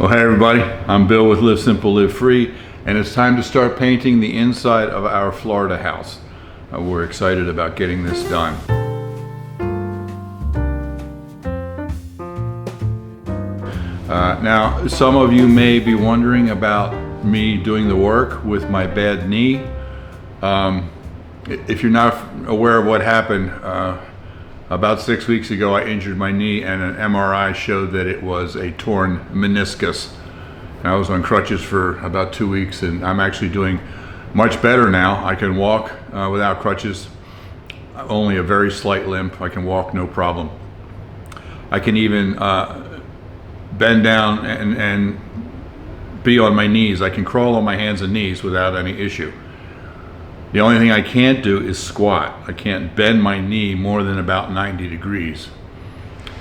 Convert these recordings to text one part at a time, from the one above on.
Well, hey everybody, I'm Bill with Live Simple, Live Free, and it's time to start painting the inside of our Florida house. We're excited about getting this done. Now, some of you may be wondering about me doing the work with my bad knee. If you're not aware of what happened, about 6 weeks ago I injured my knee and an MRI showed that it was a torn meniscus. And I was on crutches for about 2 weeks and I'm actually doing much better now. I can walk without crutches, only a very slight limp. I can walk no problem. I can even bend down and be on my knees. I can crawl on my hands and knees without any issue. The only thing I can't do is squat. I can't bend my knee more than about 90 degrees.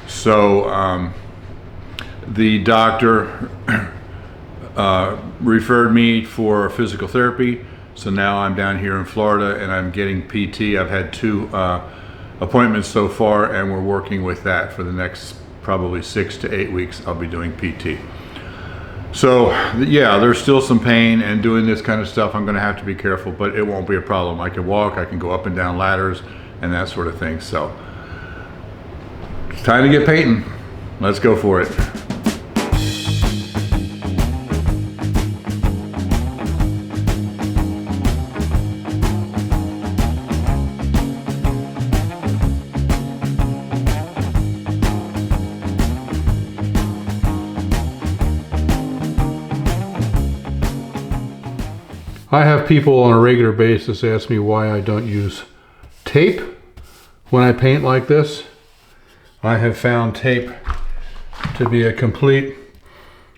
So the doctor referred me for physical therapy. So now I'm down here in Florida and I'm getting PT. I've had 2 appointments so far and we're working with that for the next probably 6 to 8 weeks. I'll be doing PT. So yeah, there's still some pain, and doing this kind of stuff I'm going to have to be careful, but it won't be a problem. I can walk, I can go up and down ladders and that sort of thing. So it's time to get painting. Let's go for it. I have people on a regular basis ask me why I don't use tape when I paint like this. I have found tape to be a complete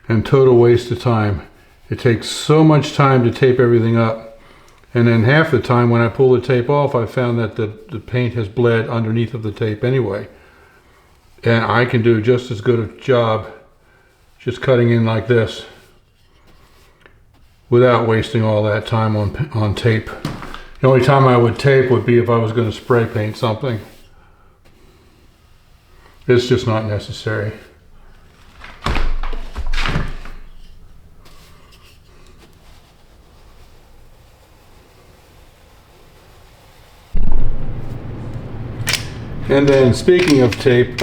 and total waste of time. It takes so much time to tape everything up, and then half the time when I pull the tape off, I found that the paint has bled underneath of the tape anyway. And I can do just as good a job just cutting in like this without wasting all that time on tape. The only time I would tape would be if I was going to spray paint something. It's just not necessary. And then speaking of tape,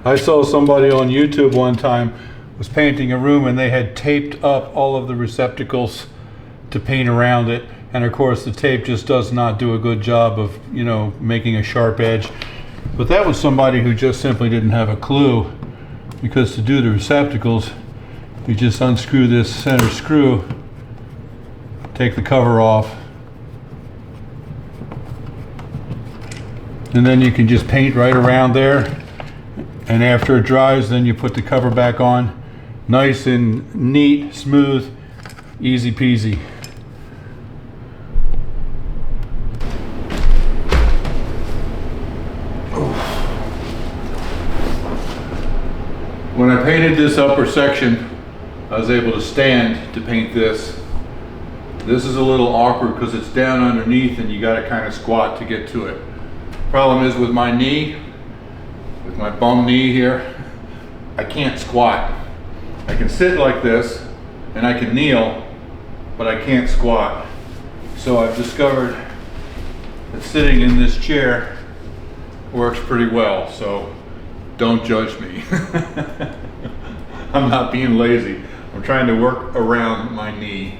I saw somebody on YouTube one time was painting a room and they had taped up all of the receptacles to paint around it, and of course the tape just does not do a good job of, you know, making a sharp edge. But that was somebody who just simply didn't have a clue, because to do the receptacles you just unscrew this center screw, take the cover off, and then you can just paint right around there, and after it dries then you put the cover back on. Nice and neat, smooth, easy peasy. When I painted this upper section, I was able to stand to paint this. This is a little awkward because it's down underneath and you got to kind of squat to get to it. Problem is with my knee, with my bum knee here, I can't squat. I can sit like this and I can kneel, but I can't squat. So I've discovered that sitting in this chair works pretty well, so don't judge me. I'm not being lazy. I'm trying to work around my knee.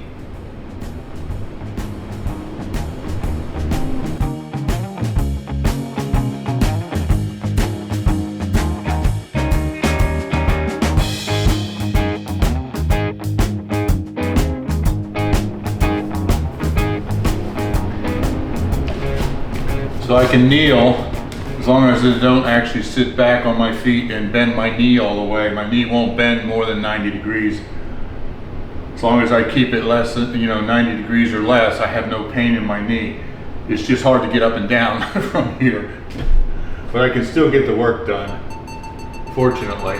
So I can kneel as long as I don't actually sit back on my feet and bend my knee all the way. My knee won't bend more than 90 degrees. As long as I keep it less than, 90 degrees or less, I have no pain in my knee. It's just hard to get up and down from here. But I can still get the work done, fortunately.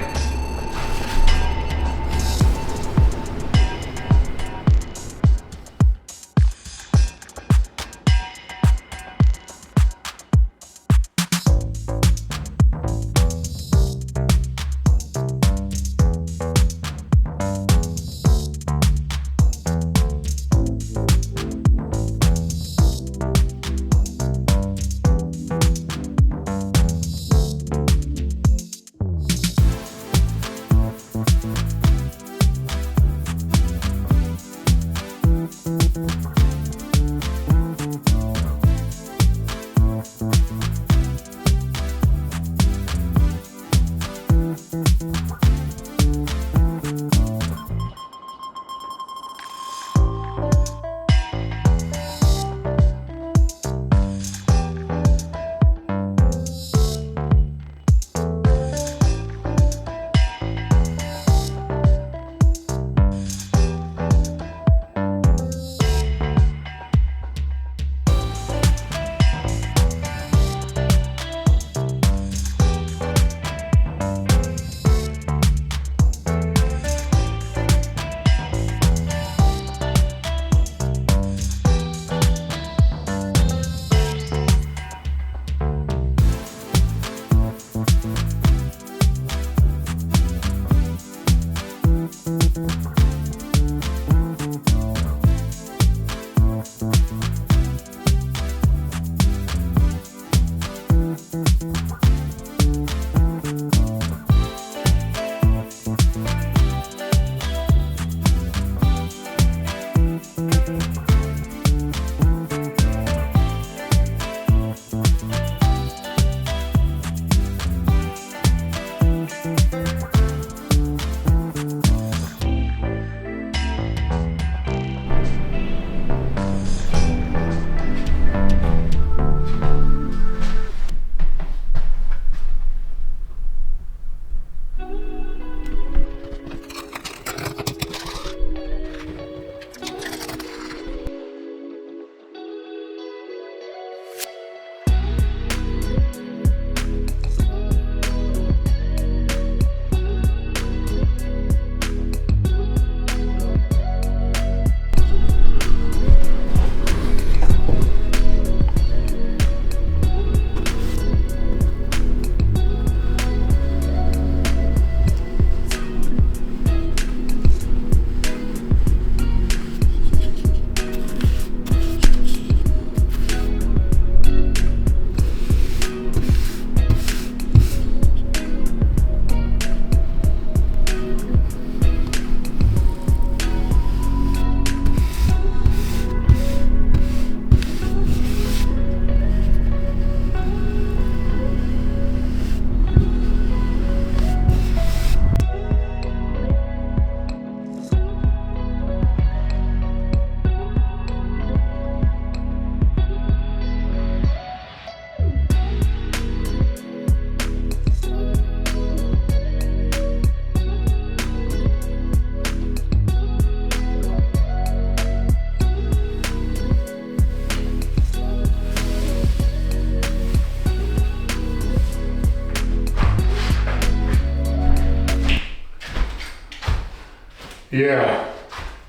Yeah,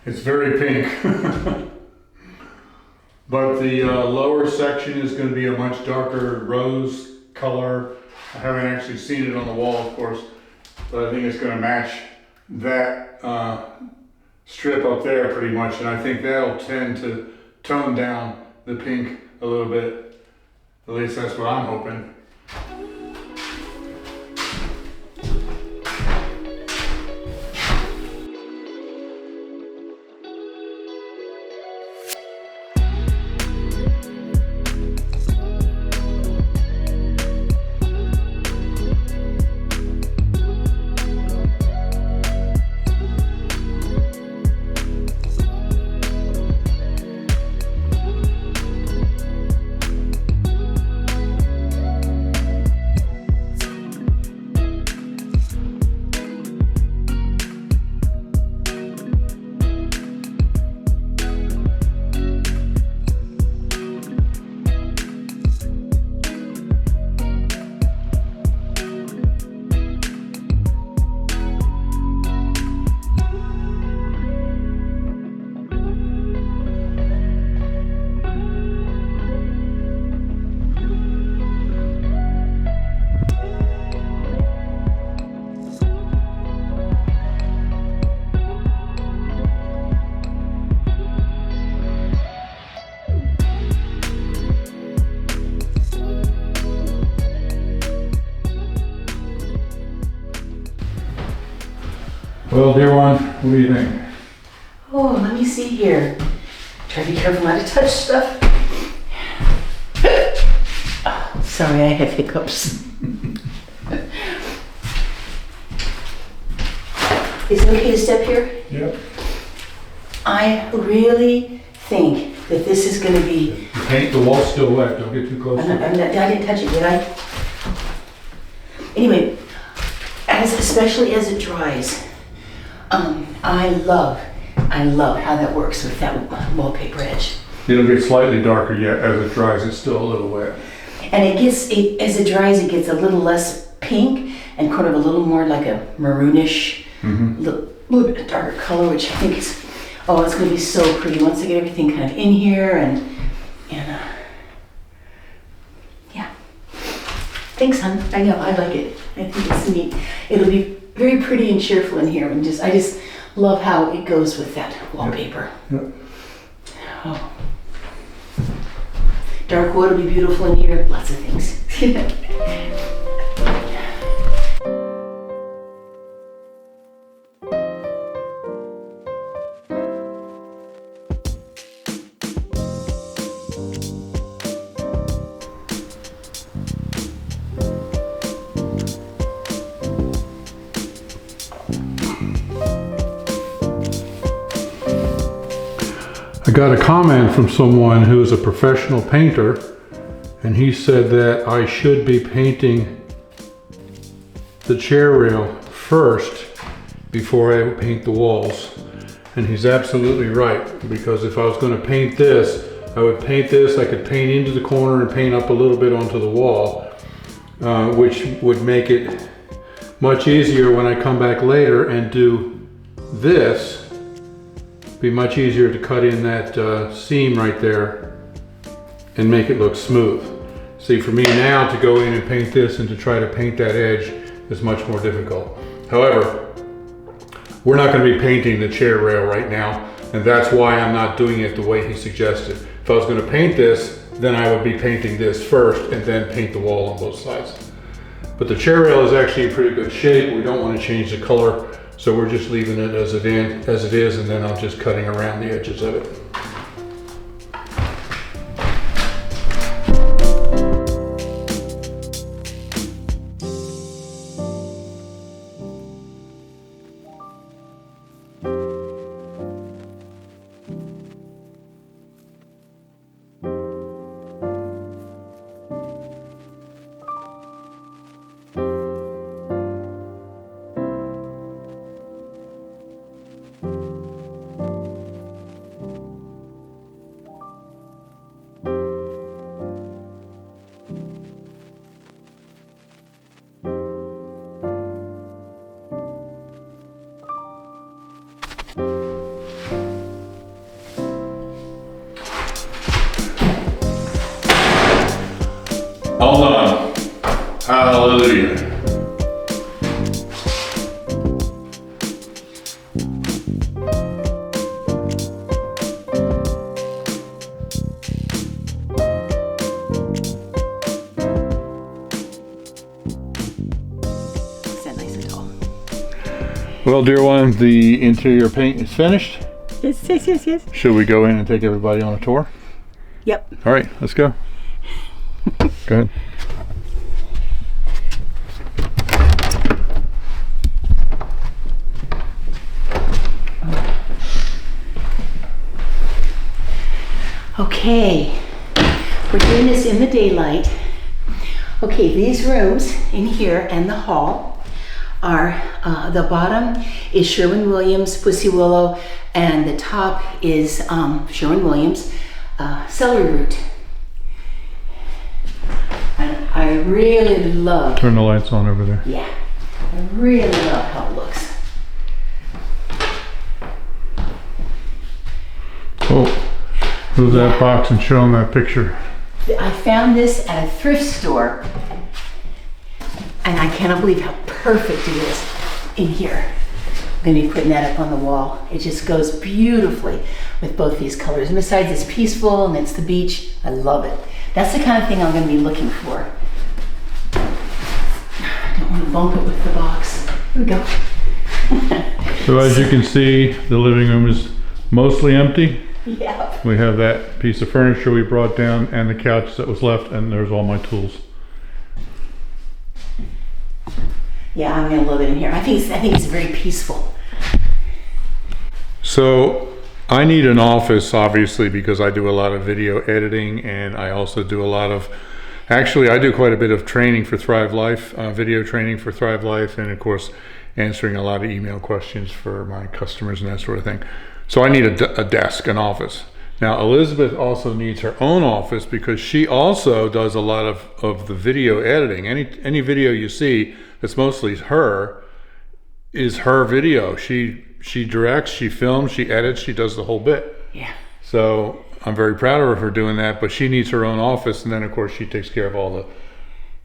it's very pink. But the lower section is going to be a much darker rose color. I haven't actually seen it on the wall, of course, but I think it's going to match that strip up there pretty much, and I think that'll tend to tone down the pink a little bit. At least that's what I'm hoping. Well, dear one, what do you think? Oh, let me see here. Try to be careful not to touch stuff. Oh, sorry, I have hiccups. Is it okay to step here? Yep. I really think that this is going to be... The paint, the wall's still wet. Don't get too close. I didn't touch it, did I? Anyway, especially as it dries, I love how that works with that wallpaper edge. It'll get slightly darker yet. As it dries, it's still a little wet. And as it dries, it gets a little less pink and kind of a little more like a maroonish, little bit darker color, which I think is, oh, it's going to be so pretty once I get everything kind of in here and yeah. Thanks, hon. I know, I like it. I think it's neat. It'll be very pretty and cheerful in here, and I just love how it goes with that wallpaper. Yep. Oh. Dark wood will be beautiful in here. Lots of things. I got a comment from someone who is a professional painter, and he said that I should be painting the chair rail first before I paint the walls. And he's absolutely right, because if I was going to paint this, I would paint this, I could paint into the corner and paint up a little bit onto the wall, which would make it much easier when I come back later and do this. Be much easier to cut in that seam right there and make it look smooth. See, for me now to go in and paint this and to try to paint that edge is much more difficult. However, we're not going to be painting the chair rail right now, and that's why I'm not doing it the way he suggested. If I was going to paint this, then I would be painting this first and then paint the wall on both sides. But the chair rail is actually in pretty good shape. We don't want to change the color. So we're just leaving it as it is, and then I'm just cutting around the edges of it. Well, dear one, the interior paint is finished. Yes. Should we go in and take everybody on a tour? Yep. All right, let's go. Go ahead. Okay, we're doing this in the daylight. Okay, these rooms in here and the hall are, the bottom is Sherwin Williams, Pussy Willow, and the top is Sherwin Williams, Celery root. And I really love, Turn the lights on over there. yeah, I really love how it looks. Oh, move that box and show them that picture. I found this at a thrift store, and I cannot believe how perfect it is in here. I'm gonna be putting that up on the wall. It just goes beautifully with both these colors. And besides, it's peaceful and it's the beach. I love it. That's the kind of thing I'm gonna be looking for. I don't want to bump it with the box. Here we go. So as you can see, the living room is mostly empty. Yeah. We have that piece of furniture we brought down and the couch that was left, and there's all my tools. Yeah, I'm gonna love it in here. I think it's very peaceful. So I need an office, obviously, because I do a lot of video editing, and I also do a lot of, actually I do quite a bit of training for Thrive Life, video training for Thrive Life, and of course answering a lot of email questions for my customers and that sort of thing. So I need a desk, an office. Now Elizabeth also needs her own office because she also does a lot of the video editing. Any video you see that's mostly her is her video. She directs, she films, she edits, she does the whole bit. Yeah. So I'm very proud of her for doing that, but she needs her own office, and then of course she takes care of all the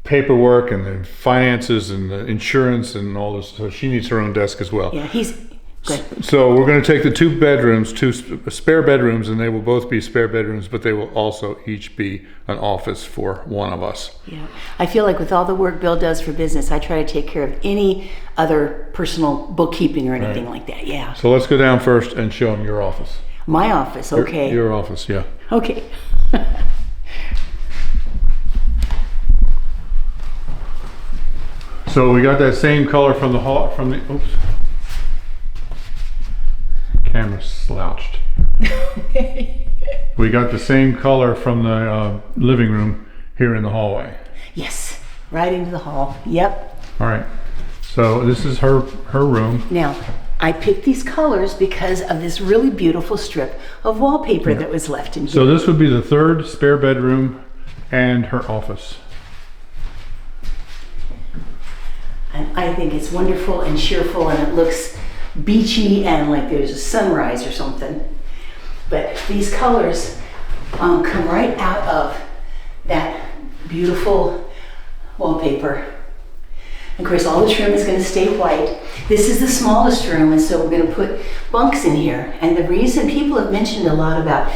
paperwork and the finances and the insurance and all this, so she needs her own desk as well. Yeah, he's good. So we're going to take the two bedrooms, two spare bedrooms, and they will both be spare bedrooms, but they will also each be an office for one of us. Yeah, I feel like with all the work Bill does for business, I try to take care of any other personal bookkeeping or anything like that. Yeah. So let's go down first and show them your office. My office, okay. Your office, yeah. Okay. So we got that same color from the hall, oops. Camera slouched. We got the same color from the living room here in the hallway. Yes, right into the hall. Yep. All right. So this is her room. Now, I picked these colors because of this really beautiful strip of wallpaper that was left in here. So this would be the third spare bedroom and her office. And I think it's wonderful and cheerful, and it looks beachy and like there's a sunrise or something. But these colors come right out of that beautiful wallpaper. Of course, all the trim is going to stay white. This is the smallest room, and so we're going to put bunks in here. And the reason people have mentioned a lot about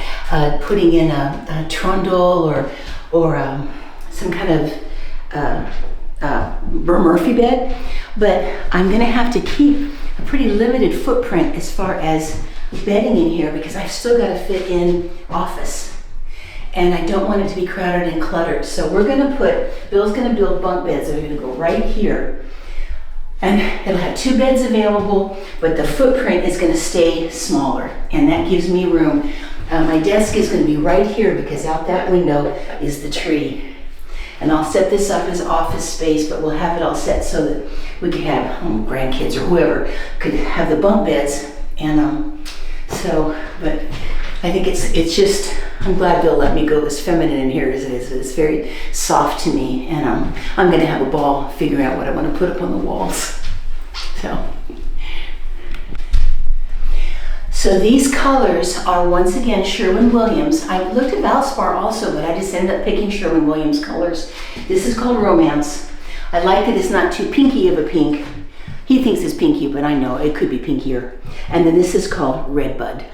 putting in a trundle or some kind of Murphy bed, but I'm going to have to keep a pretty limited footprint as far as bedding in here because I've still got to fit in office. And I don't want it to be crowded and cluttered. So we're gonna Bill's gonna build bunk beds that are gonna go right here. And it'll have 2 beds available, but the footprint is gonna stay smaller. And that gives me room. My desk is gonna be right here because out that window is the tree. And I'll set this up as office space, but we'll have it all set so that we could have grandkids or whoever could have the bunk beds. And but I think it's just, I'm glad Bill let me go as feminine in here as it is. It's very soft to me, and I'm gonna have a ball figuring out what I want to put up on the walls. So these colors are once again Sherwin Williams. I looked at Valspar also, but I just ended up picking Sherwin Williams colors. This is called Romance. I like that it's not too pinky of a pink. He thinks it's pinky, but I know it could be pinkier. And then this is called Redbud.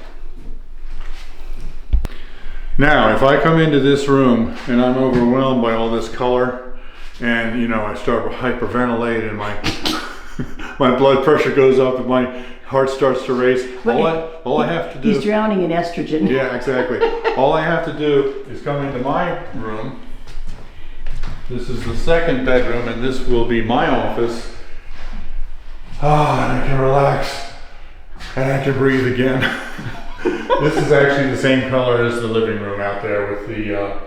Now, if I come into this room and I'm overwhelmed by all this color and, I start to hyperventilate and my my blood pressure goes up and my heart starts to race. All I have to do. He's drowning in estrogen. Yeah, exactly. All I have to do is come into my room. This is the second bedroom, and this will be my office. And I can relax, and I can breathe again. This is actually the same color as the living room out there with the,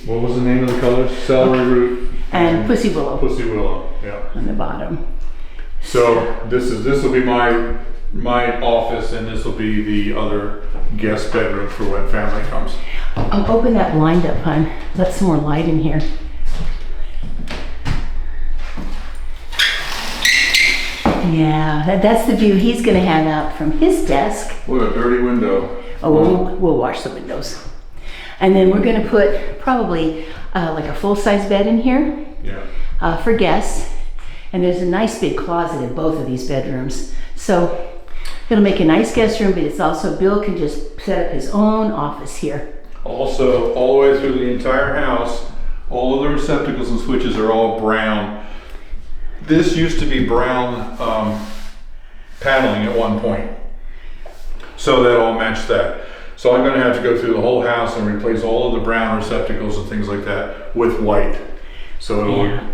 what was the name of the colors? Celery root. And Pussy Willow. Pussy Willow, yeah. On the bottom. So this will be my office, and this will be the other guest bedroom for when family comes. Open that blind up, hon. Let some more light in here. Yeah, that's the view he's gonna have out from his desk. What a dirty window. Oh, we'll wash the windows. And then we're gonna put probably like a full-size bed in here. Yeah. For guests. And there's a nice big closet in both of these bedrooms. So it'll make a nice guest room, but it's also, Bill can just set up his own office here. Also, all the way through the entire house, all of the receptacles and switches are all brown. This used to be brown paneling at one point. So that all matched that. So I'm gonna have to go through the whole house and replace all of the brown receptacles and things like that with white. So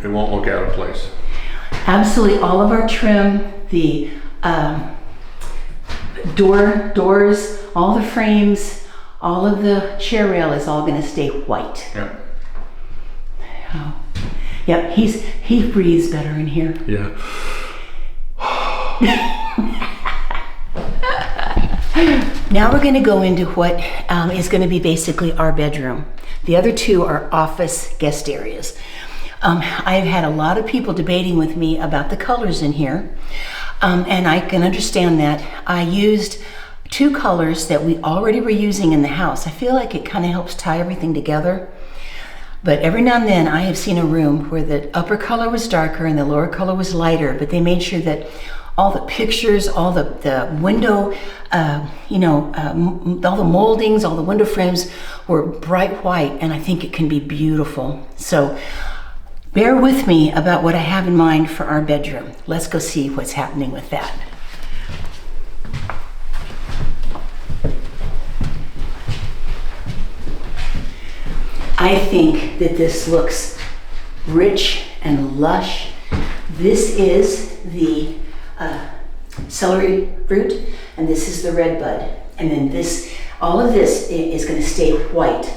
it won't look out of place. Absolutely, all of our trim, the doors, all the frames, all of the chair rail is all gonna stay white. Yeah. Oh. Yep, he breathes better in here. Yeah. Now we're going to go into what is going to be basically our bedroom. The other two are office guest areas. I've had a lot of people debating with me about the colors in here, and I can understand that. I used two colors that we already were using in the house. I feel like it kind of helps tie everything together. But every now and then I have seen a room where the upper color was darker and the lower color was lighter, but they made sure that all the pictures, all the window, all the moldings, all the window frames were bright white, and I think it can be beautiful. So bear with me about what I have in mind for our bedroom. Let's go see what's happening with that. I think that this looks rich and lush. This is the celery root, and this is the redbud. And then all of this is going to stay white.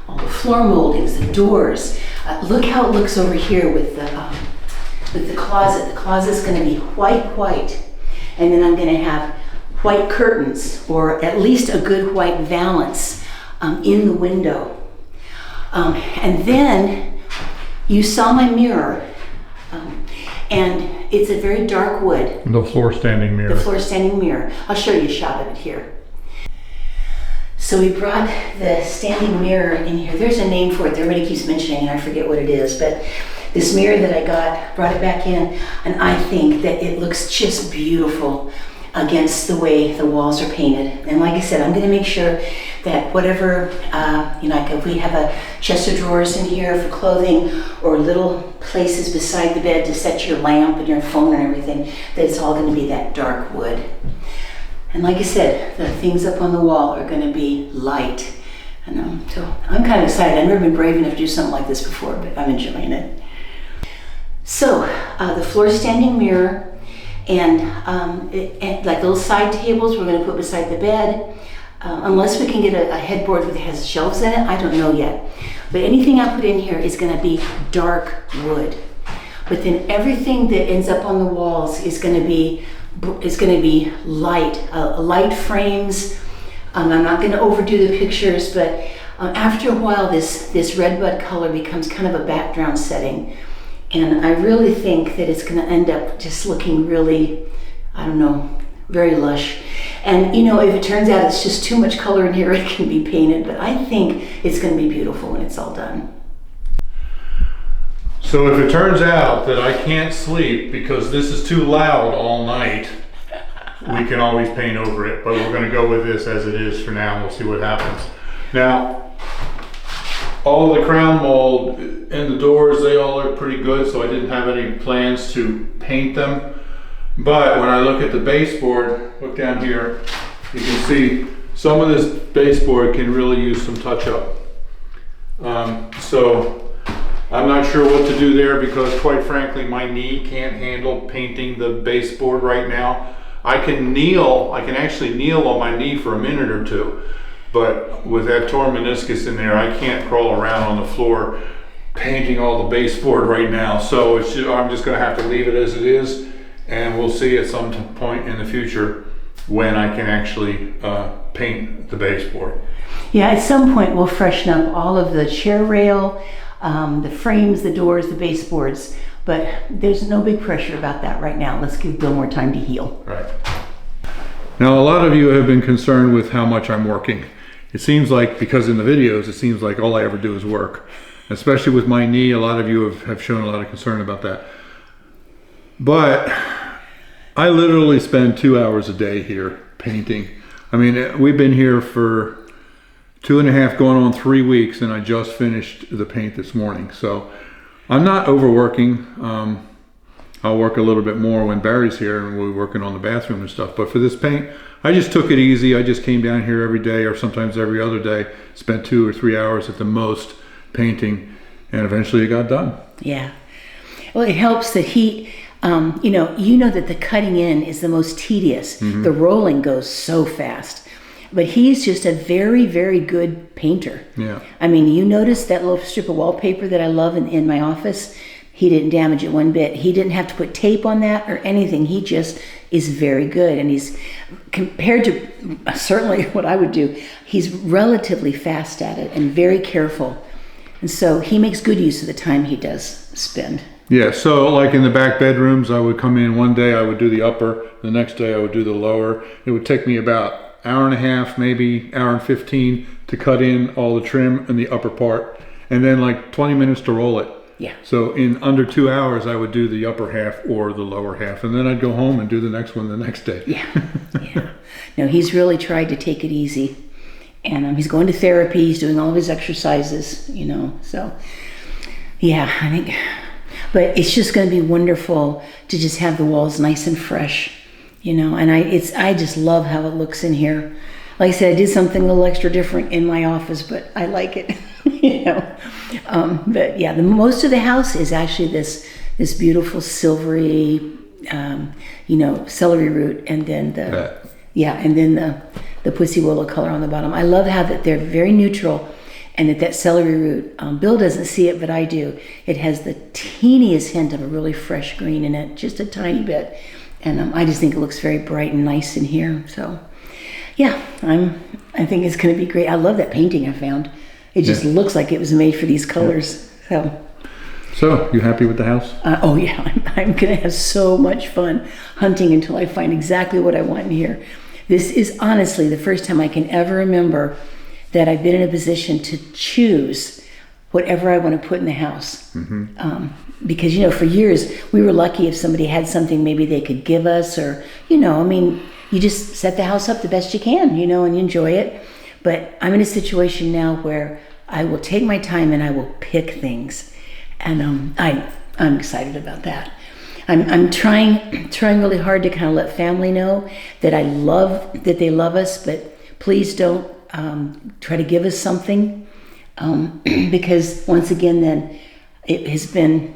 All the floor moldings, the doors. Look how it looks over here with the closet. The closet's going to be white. And then I'm going to have white curtains, or at least a good white valance in the window. And then you saw my mirror, and it's a very dark wood. The floor standing mirror. The floor standing mirror. I'll show you a shot of it here. So we brought the standing mirror in here. There's a name for it. Everybody keeps mentioning it. I forget what it is, but this mirror that I got, brought it back in, and I think that it looks just beautiful against the way the walls are painted. And like I said, I'm gonna make sure that whatever, like if we have a chest of drawers in here for clothing, or little places beside the bed to set your lamp and your phone and everything, that it's all gonna be that dark wood. And like I said, the things up on the wall are gonna be light. And so I'm kind of excited. I've never been brave enough to do something like this before, but I'm enjoying it. So the floor standing mirror, and like little side tables we're going to put beside the bed, unless we can get a headboard that has shelves in it. I don't know yet, but anything I put in here is going to be dark wood. But then everything that ends up on the walls is going to be light, light frames. I'm not going to overdo the pictures, but after a while this redbud color becomes kind of a background setting. And I really think that it's going to end up just looking really, very lush. And if it turns out it's just too much color in here, it can be painted, but I think it's going to be beautiful when it's all done. So if it turns out that I can't sleep because this is too loud all night, we can always paint over it, but we're going to go with this as it is for now, and we'll see what happens. Now, all of the crown mold and the doors, they all look pretty good, so I didn't have any plans to paint them. But when I look at the baseboard, look down here, you can see some of this baseboard can really use some touch-up. So I'm not sure what to do there because, quite frankly, my knee can't handle painting the baseboard right now. I can actually kneel on my knee for a minute or two, but with that torn meniscus in there, I can't crawl around on the floor painting all the baseboard right now. So I'm just gonna have to leave it as it is, and we'll see at some point in the future when I can actually paint the baseboard. Yeah, at some point we'll freshen up all of the chair rail, the frames, the doors, the baseboards, but there's no big pressure about that right now. Let's give Bill more time to heal. Right. Now, a lot of you have been concerned with how much I'm working. It seems like, because in the videos, it seems like all I ever do is work. Especially with my knee, a lot of you have shown a lot of concern about that. But I literally spend 2 hours a day here painting. I mean, we've been here for 2.5 going on 3 weeks, and I just finished the paint this morning. So I'm not overworking. I'll work a little bit more when Barry's here and we're working on the bathroom and stuff. But for this paint, I just took it easy. I just came down here every day, or sometimes every other day, spent 2 or 3 hours at the most painting, and eventually it got done. Yeah. Well, it helps that he, you know that the cutting in is the most tedious. Mm-hmm. The rolling goes so fast. But he's just a very, very good painter. Yeah. I mean, you notice that little strip of wallpaper that I love in my office? He didn't damage it one bit. He didn't have to put tape on that or anything. He just is very good. And he's, compared to certainly what I would do, he's relatively fast at it and very careful. And so he makes good use of the time he does spend. Yeah, so like in the back bedrooms, I would come in one day, I would do the upper, the next day I would do the lower. It would take me about 1.5 hours, maybe 1.15 hours to cut in all the trim in the upper part, and then like 20 minutes to roll it. Yeah. So in under 2 hours, I would do the upper half or the lower half, and then I'd go home and do the next one the next day. Yeah, yeah. No, he's really tried to take it easy. And he's going to therapy, he's doing all of his exercises, you know, so yeah, I think, but it's just going to be wonderful to just have the walls nice and fresh, you know, and I just love how it looks in here. Like I said, I did something a little extra different in my office, but I like it, you know. But yeah, most of the house is actually this beautiful silvery, you know, celery root, and then the pussy willow color on the bottom. I love how that they're very neutral, and that celery root, Bill doesn't see it, but I do. It has the teeniest hint of a really fresh green in it, just a tiny bit. And I just think it looks very bright and nice in here. So yeah, I think it's going to be great. I love that painting I found. It just looks like it was made for these colors. So you happy with the house? Oh yeah, I'm going to have so much fun hunting until I find exactly what I want in here. This is honestly the first time I can ever remember that I've been in a position to choose whatever I want to put in the house. Mm-hmm. Because, you know, for years we were lucky if somebody had something maybe they could give us, or, you know, I mean, you just set the house up the best you can, you know, and you enjoy it. But I'm in a situation now where I will take my time and I will pick things. And I'm excited about that. I'm trying really hard to kind of let family know that I love that they love us, but please don't try to give us something, because once again, then it has been,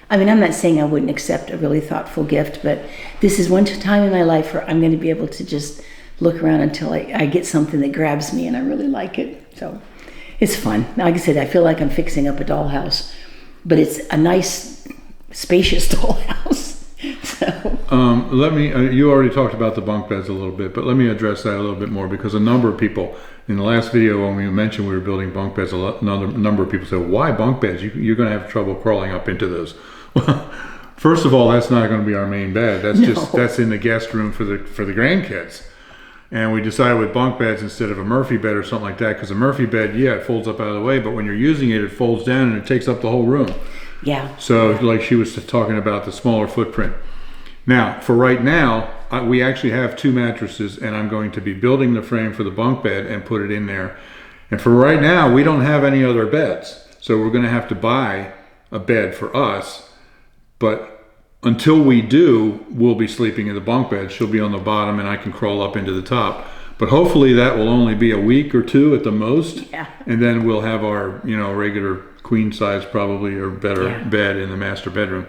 I mean, I'm not saying I wouldn't accept a really thoughtful gift, but this is one time in my life where I'm going to be able to just look around until I get something that grabs me and I really like it. So it's fun. Like I said, I feel like I'm fixing up a dollhouse, but it's a nice, spacious dollhouse. So. You already talked about the bunk beds a little bit, but let me address that a little bit more, because a number of people in the last video, when we mentioned we were building bunk beds, another number of people said, why bunk beds? You're going to have trouble crawling up into those. Well, first of all, that's not going to be our main bed. That's in the guest room for the grandkids. And we decided with bunk beds instead of a Murphy bed or something like that, because a Murphy bed, yeah, it folds up out of the way, but when you're using it, it folds down and it takes up the whole room. Yeah. So like she was talking about the smaller footprint. Now, for right now, we actually have 2 mattresses, and I'm going to be building the frame for the bunk bed and put it in there. And for right now, we don't have any other beds. So we're gonna have to buy a bed for us. But until we do, we'll be sleeping in the bunk bed. She'll be on the bottom and I can crawl up into the top. But hopefully that will only be a week or two at the most. Yeah. And then we'll have our, regular queen size probably or better bed in the master bedroom.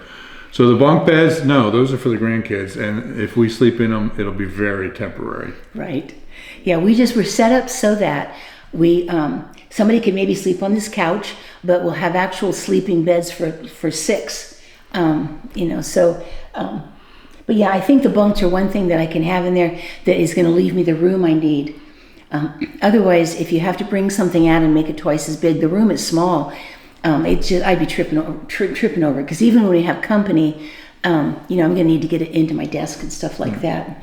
So the bunk beds, no, those are for the grandkids. And if we sleep in them, it'll be very temporary. Right. Yeah, we just were set up so that we somebody could maybe sleep on this couch, but we'll have actual sleeping beds for 6. But yeah, I think the bunks are one thing that I can have in there that is going to leave me the room I need. Otherwise, if you have to bring something out and make it twice as big, the room is small. I'd be tripping over because even when we have company, I'm going to need to get it into my desk and stuff like that.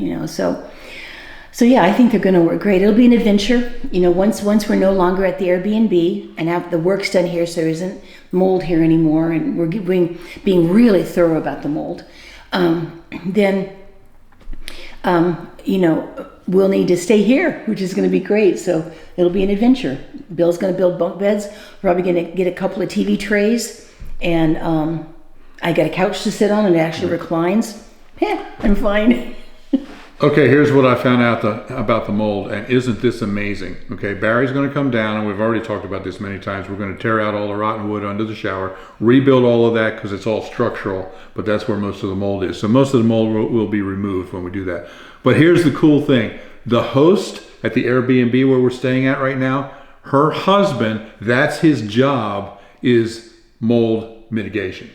So yeah, I think they're going to work great. It'll be an adventure. Once we're no longer at the Airbnb and have the work's done here, so there isn't mold here anymore, and we're being really thorough about the mold. Then we'll need to stay here, which is going to be great. So it'll be an adventure. Bill's going to build bunk beds. We're probably going to get a couple of TV trays, and I got a couch to sit on, and it actually reclines. I'm fine. Okay, here's what I found out about the mold, and isn't this amazing? Okay, Barry's going to come down, and we've already talked about this many times. We're going to tear out all the rotten wood under the shower, rebuild all of that because it's all structural, but that's where most of the mold is. So most of the mold will be removed when we do that. But here's the cool thing. The host at the Airbnb where we're staying at right now, her husband, that's his job, is mold mitigation.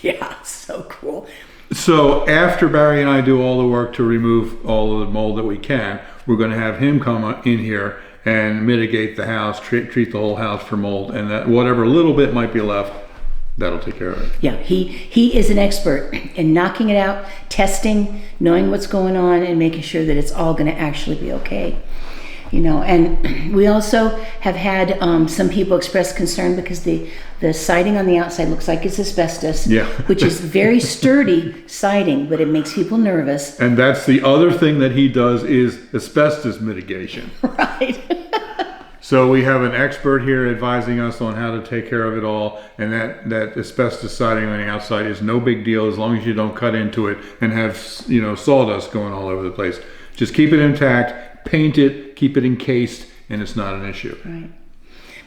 Yeah, so cool. So after Barry and I do all the work to remove all of the mold that we can, we're going to have him come in here and mitigate the house, treat the whole house for mold, and that whatever little bit might be left, that'll take care of it. Yeah, he is an expert in knocking it out, testing, knowing what's going on, and making sure that it's all going to actually be okay. And we also have had some people express concern because the siding on the outside looks like it's asbestos, which is very sturdy siding, but it makes people nervous. And that's the other thing that he does is asbestos mitigation. Right. So we have an expert here advising us on how to take care of it all, and that asbestos siding on the outside is no big deal as long as you don't cut into it and have sawdust going all over the place. Just keep it intact, paint it, keep it encased, and it's not an issue. Right.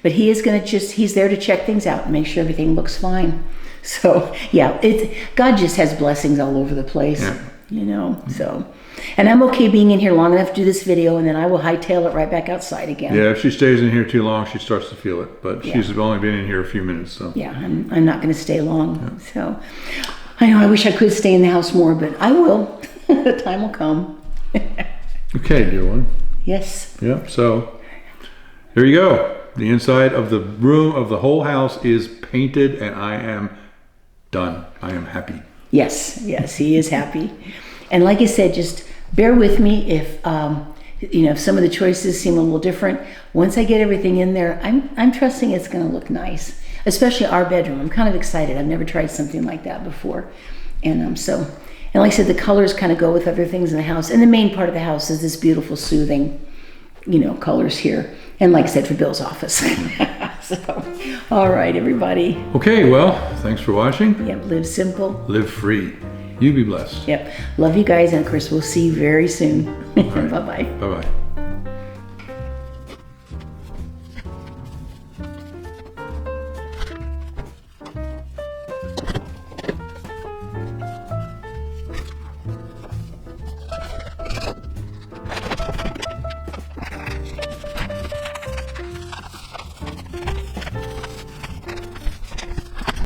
But he is going to he's there to check things out and make sure everything looks fine. So yeah, God just has blessings all over the place, so. And I'm okay being in here long enough to do this video, and then I will hightail it right back outside again. Yeah, if she stays in here too long, she starts to feel it. But she's only been in here a few minutes, so. Yeah, I'm not going to stay long. Yeah. So I know I wish I could stay in the house more, but I will. The time will come. Okay, dear one. Yes. Yeah, so there you go. The inside of the room of the whole house is painted, and I am done. I am happy. Yes, he is happy. And like I said, just bear with me if if some of the choices seem a little different. Once I get everything in there, I'm trusting it's going to look nice, especially our bedroom. I'm kind of excited. I've never tried something like that before, and and like I said, the colors kind of go with other things in the house. And the main part of the house is this beautiful, soothing, colors here. And like I said, for Bill's office. So, all right, everybody. Okay, well, thanks for watching. Yep, live simple. Live free. You be blessed. Yep. Love you guys, and of course, we'll see you very soon. Right. Bye-bye. Bye-bye.